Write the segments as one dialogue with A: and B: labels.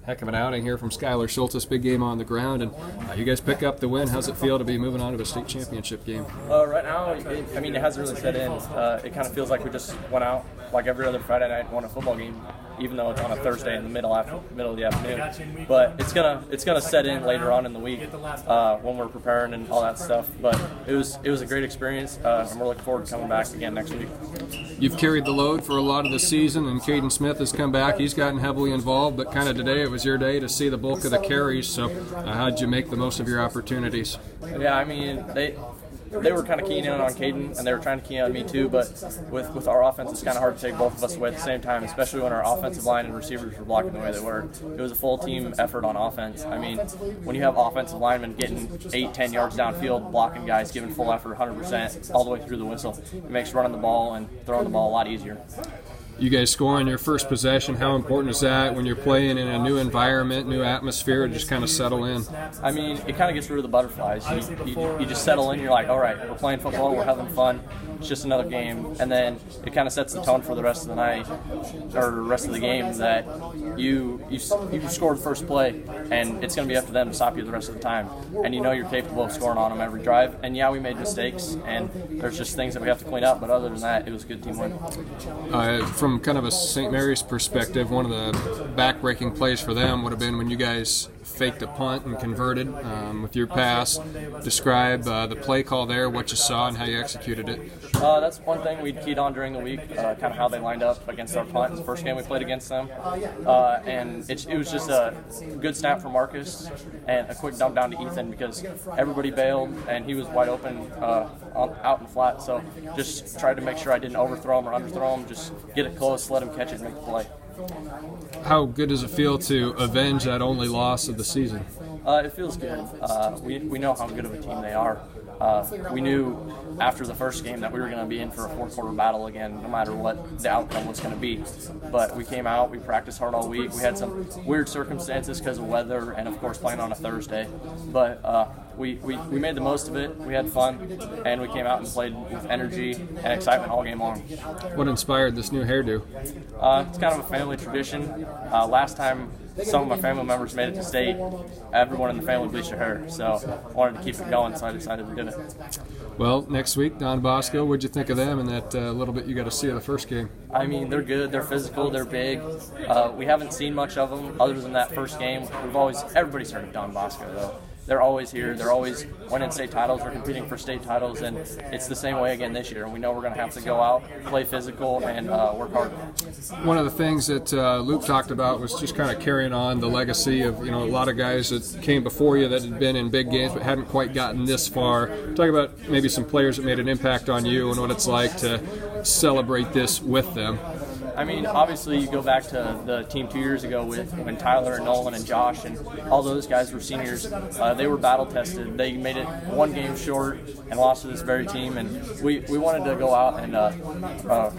A: Heck of an outing here from Skyler Schultes, big game on the ground, and you guys pick up the win. How's it feel to be moving on to a state championship game?
B: Right now, it hasn't really set in. It kind of feels like we just went out like every other Friday night and won a football game, even though it's on a Thursday in the middle of the afternoon. But it's gonna set in later on in the week when we're preparing and all that stuff. But it was a great experience, and we're looking forward to coming back again next week.
A: You've carried the load for a lot of the season, and Caden Smith has come back. He's gotten heavily involved, but kind of today it was your day to see the bulk of the carries. So how'd you make the most of your opportunities?
B: Yeah, they were kind of keying in on Caden, and they were trying to key in on me too, but with our offense, it's kind of hard to take both of us away at the same time, especially when our offensive line and receivers were blocking the way they were. It was a full team effort on offense. When you have offensive linemen getting 8-10 yards downfield, blocking guys, giving full effort 100% all the way through the whistle, it makes running the ball and throwing the ball a lot easier.
A: You guys score on your first possession. How important is that when you're playing in a new environment, new atmosphere, to just kind of settle in?
B: It kind of gets rid of the butterflies. You just settle in. You're like, all right, we're playing football. We're having fun. It's just another game. And then it kind of sets the tone for the rest of the night or the rest of the game that you scored the first play, and it's going to be up to them to stop you the rest of the time. And you know you're capable of scoring on them every drive. And yeah, we made mistakes, and there's just things that we have to clean up. But other than that, it was a good team win.
A: From kind of a St. Mary's perspective, one of the back-breaking plays for them would have been when you guys faked a punt and converted with your pass. Describe the play call there, what you saw, and how you executed it.
B: That's one thing we keyed on during the week, kind of how they lined up against our punt. It's the first game we played against them. And it was just a good snap from Marcus and a quick dump down to Ethan because everybody bailed and he was wide open out and flat. So just tried to make sure I didn't overthrow him or underthrow him. Just get it close, let him catch it, and make the play.
A: How good does it feel to avenge that only loss of the season?
B: It feels good. We know how good of a team they are. We knew after the first game that we were going to be in for a fourth-quarter battle again, no matter what the outcome was going to be. But we came out, we practiced hard all week. We had some weird circumstances because of weather and, of course, playing on a Thursday. But we made the most of it. We had fun, and we came out and played with energy and excitement all game long.
A: What inspired this new hairdo?
B: It's kind of a family tradition. Last time some of my family members made it to state, everyone in the family bleached their hair. So I wanted to keep it going, so I decided to do it.
A: Well, next week, Don Bosco, what'd you think of them in that little bit you got to see of the first game?
B: They're good. They're physical. They're big. We haven't seen much of them other than that first game. Everybody's heard of Don Bosco, though. They're always here. They're always winning state titles. We're competing for state titles, and it's the same way again this year. And we know we're going to have to go out, play physical, and work hard.
A: One of the things that Luke talked about was just kind of carrying on the legacy of a lot of guys that came before you that had been in big games but hadn't quite gotten this far. Talk about maybe some players that made an impact on you and what it's like to celebrate this with them.
B: Obviously you go back to the team 2 years ago when Tyler and Nolan and Josh and all those guys were seniors. They were battle tested. They made it one game short and lost to this very team, and we wanted to go out and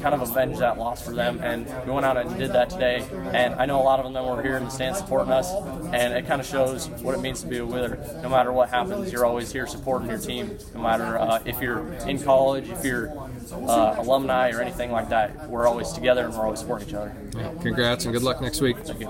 B: kind of avenge that loss for them, and we went out and did that today. And I know a lot of them were here in the stands supporting us, and it kind of shows what it means to be a Wither. No matter what happens, you're always here supporting your team, no matter if you're in college, if you're alumni or anything like that. We're always together and we're always supporting each other.
A: Yeah, congrats and good luck next week.
B: Thank you.